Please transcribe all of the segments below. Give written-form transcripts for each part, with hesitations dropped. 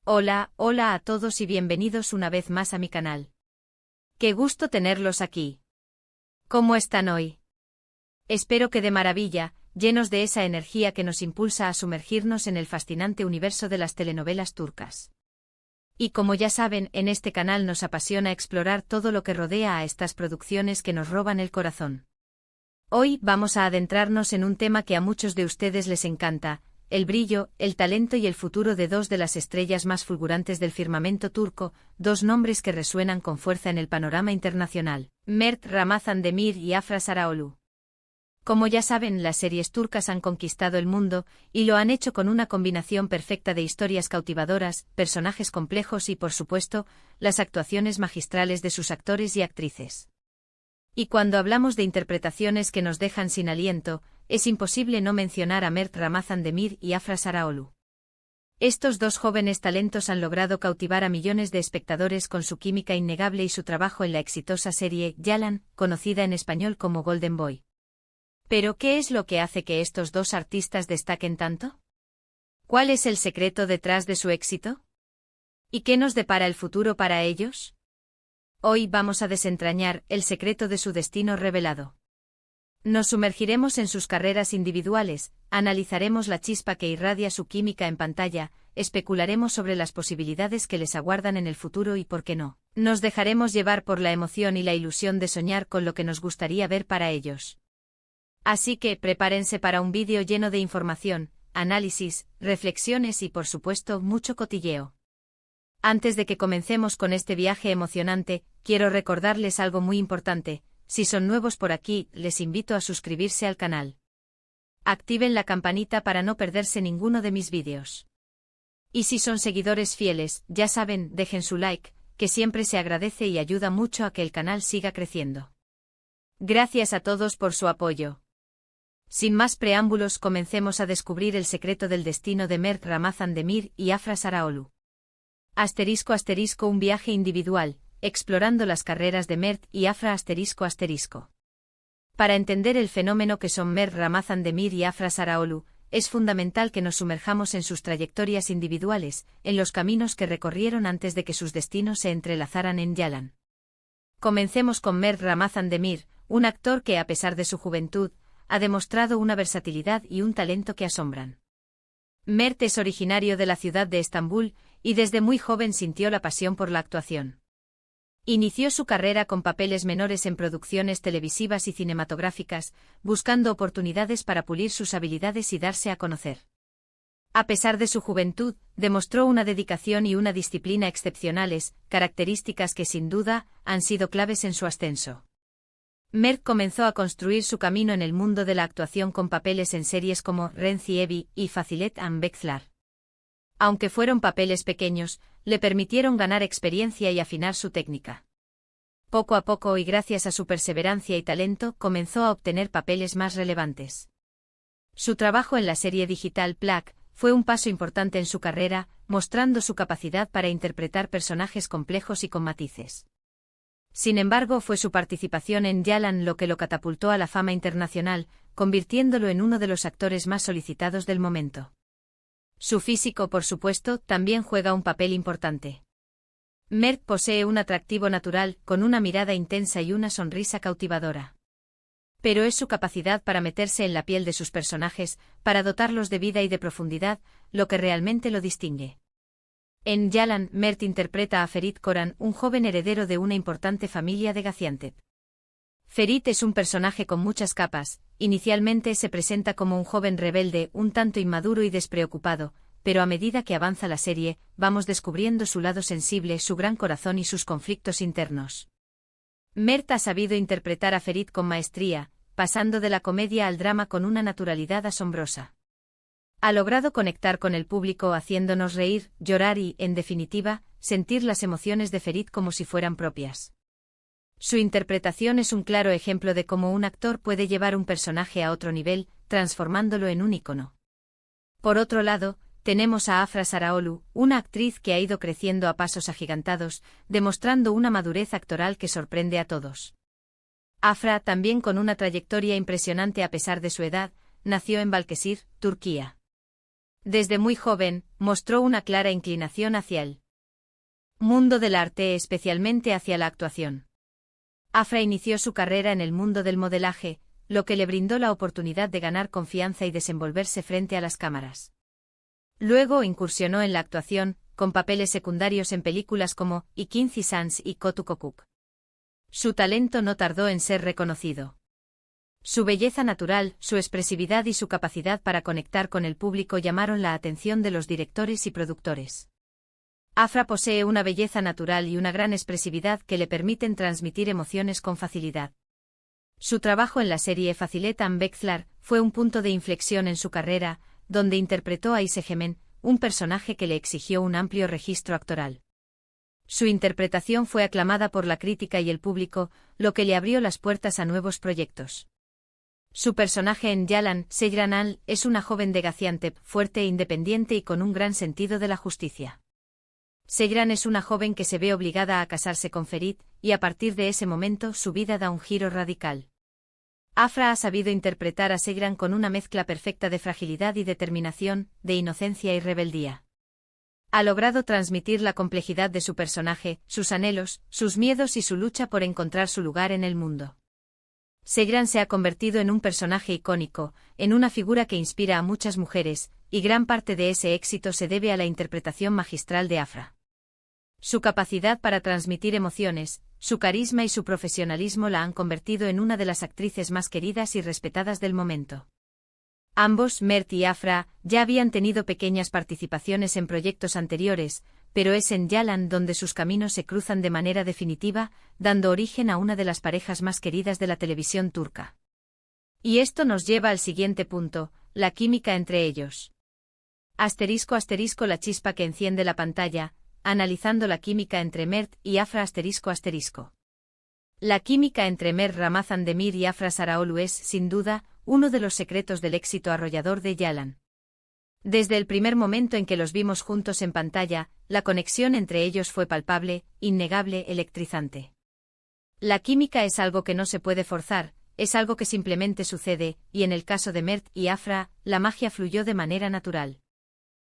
Hola, hola a todos y bienvenidos una vez más a mi canal. Qué gusto tenerlos aquí. ¿Cómo están hoy? Espero que de maravilla, llenos de esa energía que nos impulsa a sumergirnos en el fascinante universo de las telenovelas turcas. Y como ya saben, en este canal nos apasiona explorar todo lo que rodea a estas producciones que nos roban el corazón. Hoy vamos a adentrarnos en un tema que a muchos de ustedes les encanta: el brillo, el talento y el futuro de dos de las estrellas más fulgurantes del firmamento turco, dos nombres que resuenan con fuerza en el panorama internacional: Mert Ramazan Demir y Afra Sarıoğlu. Como ya saben, las series turcas han conquistado el mundo, y lo han hecho con una combinación perfecta de historias cautivadoras, personajes complejos y, por supuesto, las actuaciones magistrales de sus actores y actrices. Y cuando hablamos de interpretaciones que nos dejan sin aliento, es imposible no mencionar a Mert Ramazan Demir y Afra Sarıoğlu. Estos dos jóvenes talentos han logrado cautivar a millones de espectadores con su química innegable y su trabajo en la exitosa serie Yalan, conocida en español como Golden Boy. ¿Pero qué es lo que hace que estos dos artistas destaquen tanto? ¿Cuál es el secreto detrás de su éxito? ¿Y qué nos depara el futuro para ellos? Hoy vamos a desentrañar el secreto de su destino revelado. Nos sumergiremos en sus carreras individuales, analizaremos la chispa que irradia su química en pantalla, especularemos sobre las posibilidades que les aguardan en el futuro y, por qué no, nos dejaremos llevar por la emoción y la ilusión de soñar con lo que nos gustaría ver para ellos. Así que prepárense para un vídeo lleno de información, análisis, reflexiones y, por supuesto, mucho cotilleo. Antes de que comencemos con este viaje emocionante, quiero recordarles algo muy importante: si son nuevos por aquí, les invito a suscribirse al canal. Activen la campanita para no perderse ninguno de mis vídeos. Y si son seguidores fieles, ya saben, dejen su like, que siempre se agradece y ayuda mucho a que el canal siga creciendo. Gracias a todos por su apoyo. Sin más preámbulos, comencemos a descubrir el secreto del destino de Mert Ramazan Demir y Afra Sarıoğlu. *** Un viaje individual, explorando las carreras de Mert y Afra ***. Para entender el fenómeno que son Mert Ramazan Demir y Afra Sarıoğlu, es fundamental que nos sumerjamos en sus trayectorias individuales, en los caminos que recorrieron antes de que sus destinos se entrelazaran en Yalan. Comencemos con Mert Ramazan Demir, un actor que, a pesar de su juventud, ha demostrado una versatilidad y un talento que asombran. Mert es originario de la ciudad de Estambul, y desde muy joven sintió la pasión por la actuación. Inició su carrera con papeles menores en producciones televisivas y cinematográficas, buscando oportunidades para pulir sus habilidades y darse a conocer. A pesar de su juventud, demostró una dedicación y una disciplina excepcionales, características que sin duda han sido claves en su ascenso. Mert comenzó a construir su camino en el mundo de la actuación con papeles en series como Renzi Evi y Fazilet and Bekçiler. Aunque fueron papeles pequeños, le permitieron ganar experiencia y afinar su técnica. Poco a poco y gracias a su perseverancia y talento, comenzó a obtener papeles más relevantes. Su trabajo en la serie digital Plak fue un paso importante en su carrera, mostrando su capacidad para interpretar personajes complejos y con matices. Sin embargo, fue su participación en Yalan lo que lo catapultó a la fama internacional, convirtiéndolo en uno de los actores más solicitados del momento. Su físico, por supuesto, también juega un papel importante. Mert posee un atractivo natural, con una mirada intensa y una sonrisa cautivadora. Pero es su capacidad para meterse en la piel de sus personajes, para dotarlos de vida y de profundidad, lo que realmente lo distingue. En Yalan, Mert interpreta a Ferit Koran, un joven heredero de una importante familia de Gaziantep. Ferit es un personaje con muchas capas. Inicialmente se presenta como un joven rebelde, un tanto inmaduro y despreocupado, pero a medida que avanza la serie, vamos descubriendo su lado sensible, su gran corazón y sus conflictos internos. Mert ha sabido interpretar a Ferit con maestría, pasando de la comedia al drama con una naturalidad asombrosa. Ha logrado conectar con el público haciéndonos reír, llorar y, en definitiva, sentir las emociones de Ferit como si fueran propias. Su interpretación es un claro ejemplo de cómo un actor puede llevar un personaje a otro nivel, transformándolo en un ícono. Por otro lado, tenemos a Afra Sarıoğlu, una actriz que ha ido creciendo a pasos agigantados, demostrando una madurez actoral que sorprende a todos. Afra, también con una trayectoria impresionante a pesar de su edad, nació en Balıkesir, Turquía. Desde muy joven, mostró una clara inclinación hacia el mundo del arte, especialmente hacia la actuación. Afra inició su carrera en el mundo del modelaje, lo que le brindó la oportunidad de ganar confianza y desenvolverse frente a las cámaras. Luego incursionó en la actuación, con papeles secundarios en películas como I Quincy Sans y Kotukokuk. Su talento no tardó en ser reconocido. Su belleza natural, su expresividad y su capacidad para conectar con el público llamaron la atención de los directores y productores. Afra posee una belleza natural y una gran expresividad que le permiten transmitir emociones con facilidad. Su trabajo en la serie Faciletan Bekzlar fue un punto de inflexión en su carrera, donde interpretó a Isegemen, un personaje que le exigió un amplio registro actoral. Su interpretación fue aclamada por la crítica y el público, lo que le abrió las puertas a nuevos proyectos. Su personaje en Yalan, Seyran Al, es una joven de Gaziantep, fuerte e independiente y con un gran sentido de la justicia. Seyran es una joven que se ve obligada a casarse con Ferit, y a partir de ese momento su vida da un giro radical. Afra ha sabido interpretar a Seyran con una mezcla perfecta de fragilidad y determinación, de inocencia y rebeldía. Ha logrado transmitir la complejidad de su personaje, sus anhelos, sus miedos y su lucha por encontrar su lugar en el mundo. Seyran se ha convertido en un personaje icónico, en una figura que inspira a muchas mujeres, y gran parte de ese éxito se debe a la interpretación magistral de Afra. Su capacidad para transmitir emociones, su carisma y su profesionalismo la han convertido en una de las actrices más queridas y respetadas del momento. Ambos, Mert y Afra, ya habían tenido pequeñas participaciones en proyectos anteriores, pero es en Yalan donde sus caminos se cruzan de manera definitiva, dando origen a una de las parejas más queridas de la televisión turca. Y esto nos lleva al siguiente punto, la química entre ellos. *** La chispa que enciende la pantalla, analizando la química entre Mert y Afra ***. La química entre Mert Ramazan Demir y Afra Saraolu es, sin duda, uno de los secretos del éxito arrollador de Yalan. Desde el primer momento en que los vimos juntos en pantalla, la conexión entre ellos fue palpable, innegable, electrizante. La química es algo que no se puede forzar, es algo que simplemente sucede, y en el caso de Mert y Afra, la magia fluyó de manera natural.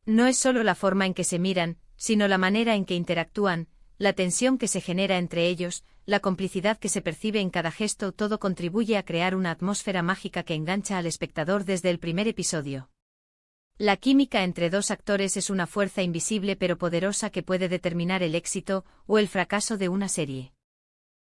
No es solo la forma en que se miran, sino la manera en que interactúan, la tensión que se genera entre ellos, la complicidad que se percibe en cada gesto, todo contribuye a crear una atmósfera mágica que engancha al espectador desde el primer episodio. La química entre dos actores es una fuerza invisible pero poderosa que puede determinar el éxito o el fracaso de una serie.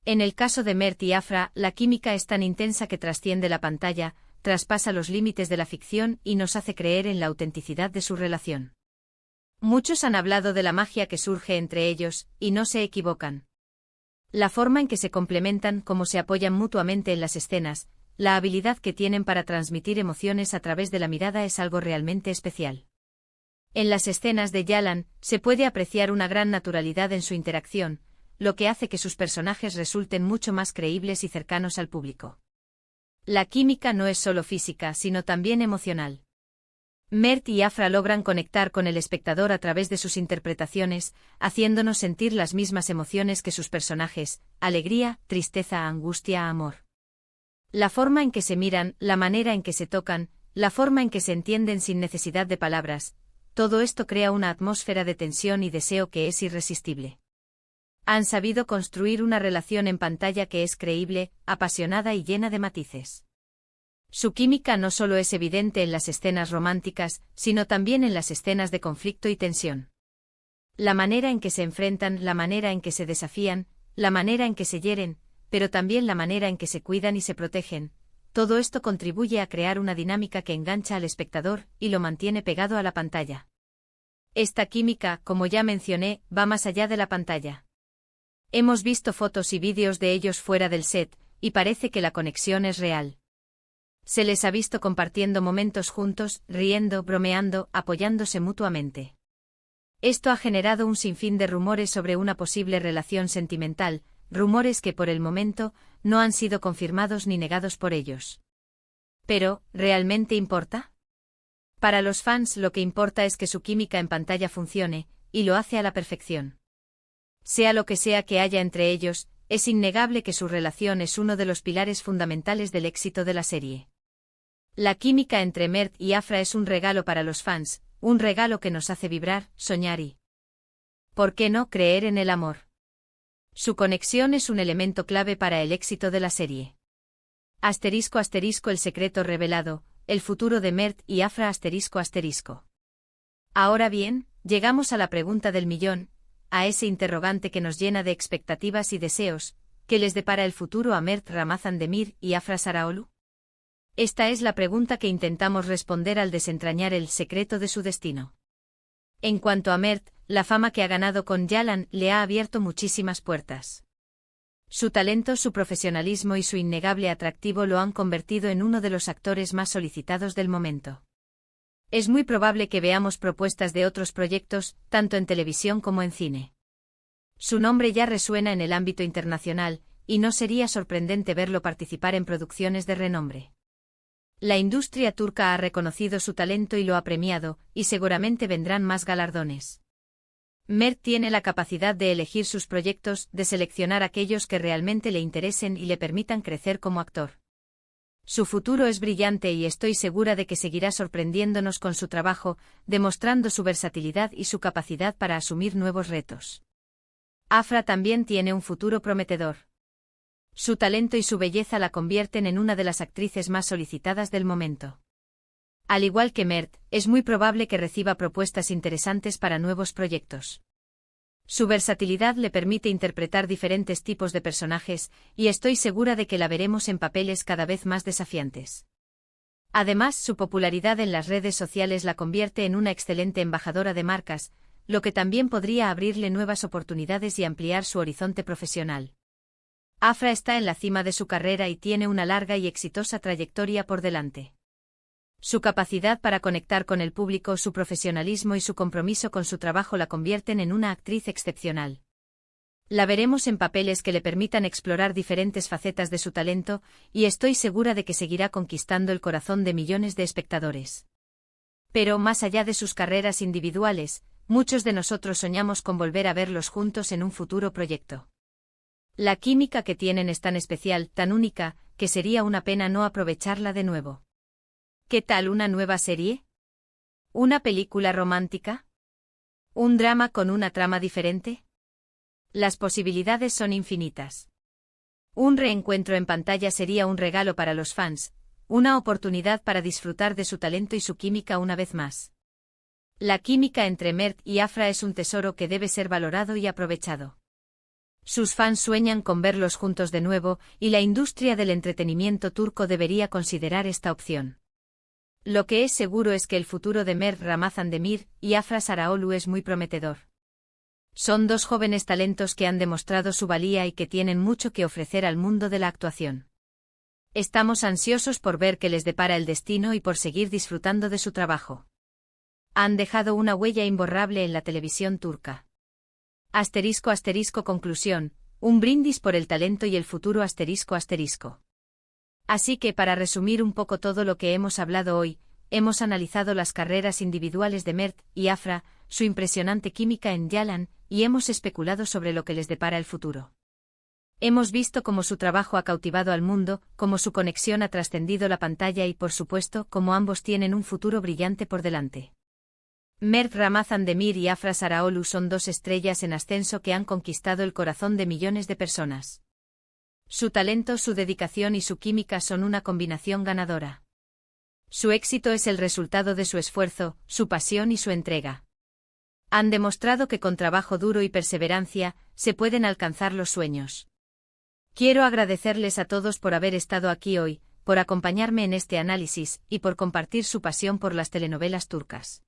En el caso de Mert y Afra, la química es tan intensa que trasciende la pantalla, traspasa los límites de la ficción y nos hace creer en la autenticidad de su relación. Muchos han hablado de la magia que surge entre ellos, y no se equivocan. La forma en que se complementan, cómo se apoyan mutuamente en las escenas, la habilidad que tienen para transmitir emociones a través de la mirada es algo realmente especial. En las escenas de Yalan, se puede apreciar una gran naturalidad en su interacción, lo que hace que sus personajes resulten mucho más creíbles y cercanos al público. La química no es solo física, sino también emocional. Mert y Afra logran conectar con el espectador a través de sus interpretaciones, haciéndonos sentir las mismas emociones que sus personajes: alegría, tristeza, angustia, amor. La forma en que se miran, la manera en que se tocan, la forma en que se entienden sin necesidad de palabras, todo esto crea una atmósfera de tensión y deseo que es irresistible. Han sabido construir una relación en pantalla que es creíble, apasionada y llena de matices. Su química no solo es evidente en las escenas románticas, sino también en las escenas de conflicto y tensión. La manera en que se enfrentan, la manera en que se desafían, la manera en que se hieren, pero también la manera en que se cuidan y se protegen, todo esto contribuye a crear una dinámica que engancha al espectador y lo mantiene pegado a la pantalla. Esta química, como ya mencioné, va más allá de la pantalla. Hemos visto fotos y vídeos de ellos fuera del set, y parece que la conexión es real. Se les ha visto compartiendo momentos juntos, riendo, bromeando, apoyándose mutuamente. Esto ha generado un sinfín de rumores sobre una posible relación sentimental, rumores que por el momento no han sido confirmados ni negados por ellos. Pero, ¿realmente importa? Para los fans lo que importa es que su química en pantalla funcione, y lo hace a la perfección. Sea lo que sea que haya entre ellos, es innegable que su relación es uno de los pilares fundamentales del éxito de la serie. La química entre Mert y Afra es un regalo para los fans, un regalo que nos hace vibrar, soñar y, ¿por qué no creer en el amor? Su conexión es un elemento clave para el éxito de la serie. Asterisco asterisco el secreto revelado, el futuro de Mert y Afra asterisco asterisco. Ahora bien, llegamos a la pregunta del millón, a ese interrogante que nos llena de expectativas y deseos, ¿qué les depara el futuro a Mert Ramazan Demir y Afra Saraolu? Esta es la pregunta que intentamos responder al desentrañar el secreto de su destino. En cuanto a Mert, la fama que ha ganado con Yalan le ha abierto muchísimas puertas. Su talento, su profesionalismo y su innegable atractivo lo han convertido en uno de los actores más solicitados del momento. Es muy probable que veamos propuestas de otros proyectos, tanto en televisión como en cine. Su nombre ya resuena en el ámbito internacional, y no sería sorprendente verlo participar en producciones de renombre. La industria turca ha reconocido su talento y lo ha premiado, y seguramente vendrán más galardones. Mert tiene la capacidad de elegir sus proyectos, de seleccionar aquellos que realmente le interesen y le permitan crecer como actor. Su futuro es brillante y estoy segura de que seguirá sorprendiéndonos con su trabajo, demostrando su versatilidad y su capacidad para asumir nuevos retos. Afra también tiene un futuro prometedor. Su talento y su belleza la convierten en una de las actrices más solicitadas del momento. Al igual que Mert, es muy probable que reciba propuestas interesantes para nuevos proyectos. Su versatilidad le permite interpretar diferentes tipos de personajes, y estoy segura de que la veremos en papeles cada vez más desafiantes. Además, su popularidad en las redes sociales la convierte en una excelente embajadora de marcas, lo que también podría abrirle nuevas oportunidades y ampliar su horizonte profesional. Afra está en la cima de su carrera y tiene una larga y exitosa trayectoria por delante. Su capacidad para conectar con el público, su profesionalismo y su compromiso con su trabajo la convierten en una actriz excepcional. La veremos en papeles que le permitan explorar diferentes facetas de su talento, y estoy segura de que seguirá conquistando el corazón de millones de espectadores. Pero más allá de sus carreras individuales, muchos de nosotros soñamos con volver a verlos juntos en un futuro proyecto. La química que tienen es tan especial, tan única, que sería una pena no aprovecharla de nuevo. ¿Qué tal una nueva serie? ¿Una película romántica? ¿Un drama con una trama diferente? Las posibilidades son infinitas. Un reencuentro en pantalla sería un regalo para los fans, una oportunidad para disfrutar de su talento y su química una vez más. La química entre Mert y Afra es un tesoro que debe ser valorado y aprovechado. Sus fans sueñan con verlos juntos de nuevo, y la industria del entretenimiento turco debería considerar esta opción. Lo que es seguro es que el futuro de Mert Ramazan Demir y Afra Saraolu es muy prometedor. Son dos jóvenes talentos que han demostrado su valía y que tienen mucho que ofrecer al mundo de la actuación. Estamos ansiosos por ver qué les depara el destino y por seguir disfrutando de su trabajo. Han dejado una huella imborrable en la televisión turca. Asterisco asterisco conclusión, un brindis por el talento y el futuro asterisco asterisco. Así que para resumir un poco todo lo que hemos hablado hoy, hemos analizado las carreras individuales de Mert y Afra, su impresionante química en Yalan, y hemos especulado sobre lo que les depara el futuro. Hemos visto cómo su trabajo ha cautivado al mundo, cómo su conexión ha trascendido la pantalla y por supuesto cómo ambos tienen un futuro brillante por delante. Mert Ramazan Demir y Afra Saraolu son dos estrellas en ascenso que han conquistado el corazón de millones de personas. Su talento, su dedicación y su química son una combinación ganadora. Su éxito es el resultado de su esfuerzo, su pasión y su entrega. Han demostrado que con trabajo duro y perseverancia, se pueden alcanzar los sueños. Quiero agradecerles a todos por haber estado aquí hoy, por acompañarme en este análisis, y por compartir su pasión por las telenovelas turcas.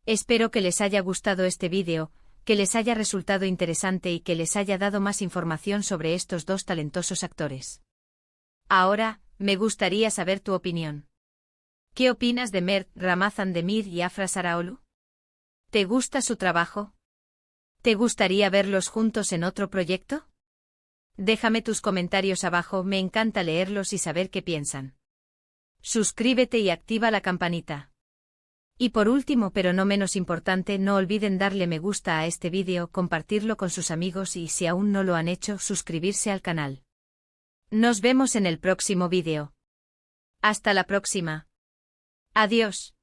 Espero que les haya gustado este vídeo, que les haya resultado interesante y que les haya dado más información sobre estos dos talentosos actores. Ahora, me gustaría saber tu opinión. ¿Qué opinas de Mert Ramazan Demir y Afra Saraolu? ¿Te gusta su trabajo? ¿Te gustaría verlos juntos en otro proyecto? Déjame tus comentarios abajo, me encanta leerlos y saber qué piensan. Suscríbete y activa la campanita. Y por último pero no menos importante, no olviden darle me gusta a este vídeo, compartirlo con sus amigos y si aún no lo han hecho, suscribirse al canal. Nos vemos en el próximo vídeo. Hasta la próxima. Adiós.